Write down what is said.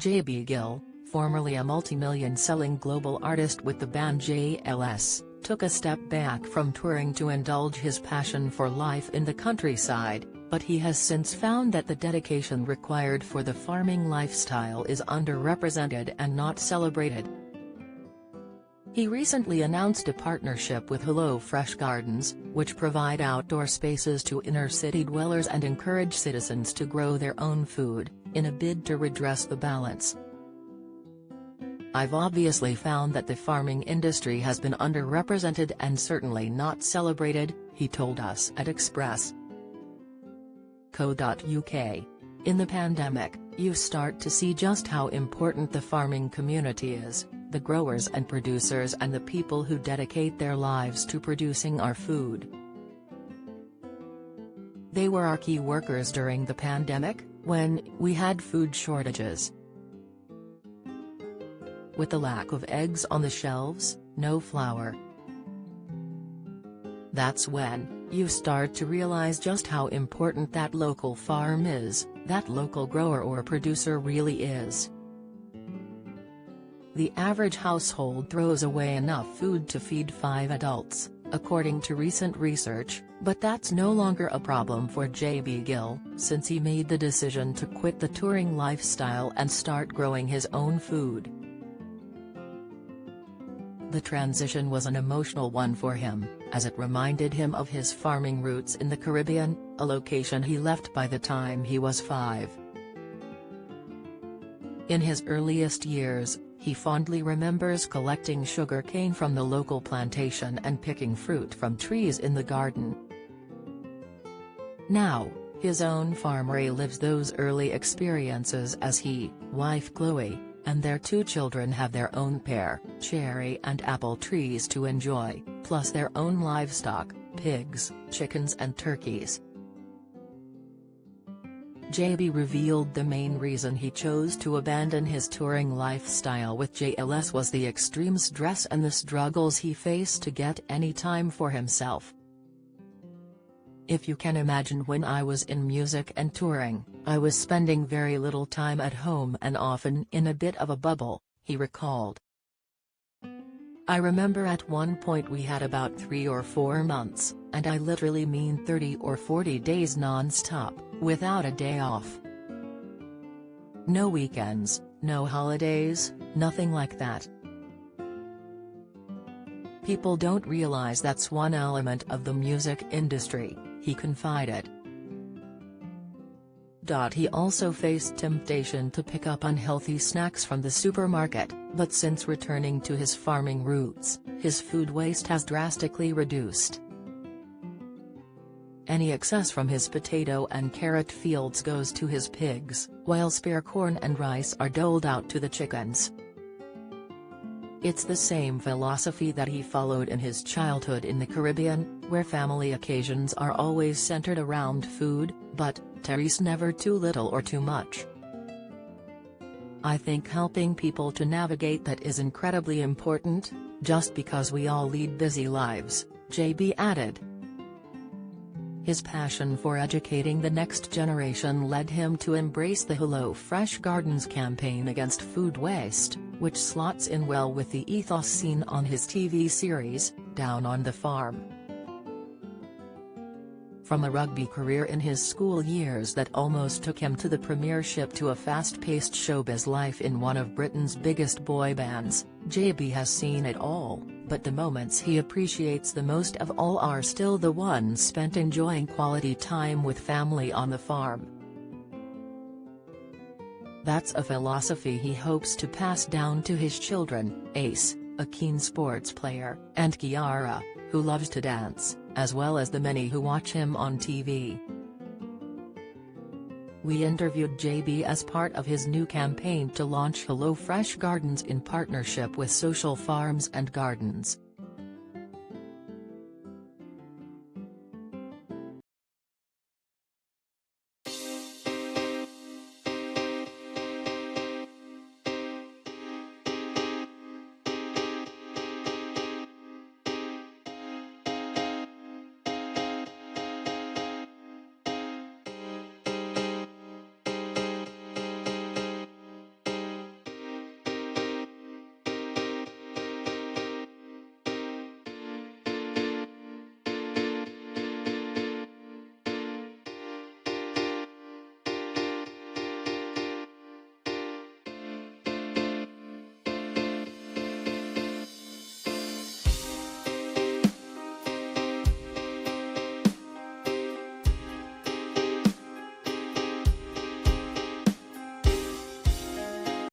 JB Gill, formerly a multi-million-selling global artist with the band JLS, took a step back from touring to indulge his passion for life in the countryside, but he has since found that the dedication required for the farming lifestyle is underrepresented and not celebrated. He recently announced a partnership with Hello Fresh Gardens, which provide outdoor spaces to inner-city dwellers and encourage citizens to grow their own food, in a bid to redress the balance. "I've obviously found that the farming industry has been underrepresented and certainly not celebrated," he told us at Express.co.uk. "In the pandemic, you start to see just how important the farming community is, the growers and producers and the people who dedicate their lives to producing our food. They were our key workers during the pandemic, when we had food shortages. With the lack of eggs on the shelves, no flour. That's when you start to realize just how important that local farm is, that local grower or producer really is. The average household throws away enough food to feed 5 adults, according to recent research, but that's no longer a problem for JB Gill, since he made the decision to quit the touring lifestyle and start growing his own food. The transition was an emotional one for him, as it reminded him of his farming roots in the Caribbean, a location he left by the time he was 5. In his earliest years, he fondly remembers collecting sugar cane from the local plantation and picking fruit from trees in the garden. Now, his own farm relives those early experiences as he, wife Chloe, and their 2 children have their own pear, cherry and apple trees to enjoy, plus their own livestock, pigs, chickens and turkeys. JB revealed the main reason he chose to abandon his touring lifestyle with JLS was the extreme stress and the struggles he faced to get any time for himself. "If you can imagine, when I was in music and touring, I was spending very little time at home and often in a bit of a bubble," he recalled. "I remember at one point we had about 3 or 4 months, and I literally mean 30 or 40 days non-stop, without a day off. No weekends, no holidays, nothing like that. People don't realize that's one element of the music industry," he confided. He also faced temptation to pick up unhealthy snacks from the supermarket, but since returning to his farming roots, his food waste has drastically reduced. Any excess from his potato and carrot fields goes to his pigs, while spare corn and rice are doled out to the chickens. It's the same philosophy that he followed in his childhood in the Caribbean, where family occasions are always centered around food, but there's never too little or too much. "I think helping people to navigate that is incredibly important, just because we all lead busy lives," JB added. His passion for educating the next generation led him to embrace the Hello Fresh Gardens campaign against food waste, which slots in well with the ethos seen on his TV series, Down on the Farm. From a rugby career in his school years that almost took him to the premiership to a fast-paced showbiz life in one of Britain's biggest boy bands, JB has seen it all, but the moments he appreciates the most of all are still the ones spent enjoying quality time with family on the farm. That's a philosophy he hopes to pass down to his children, Ace, a keen sports player, and Kiara, who loves to dance, as well as the many who watch him on TV. We interviewed JB as part of his new campaign to launch Hello Fresh Gardens in partnership with Social Farms and Gardens.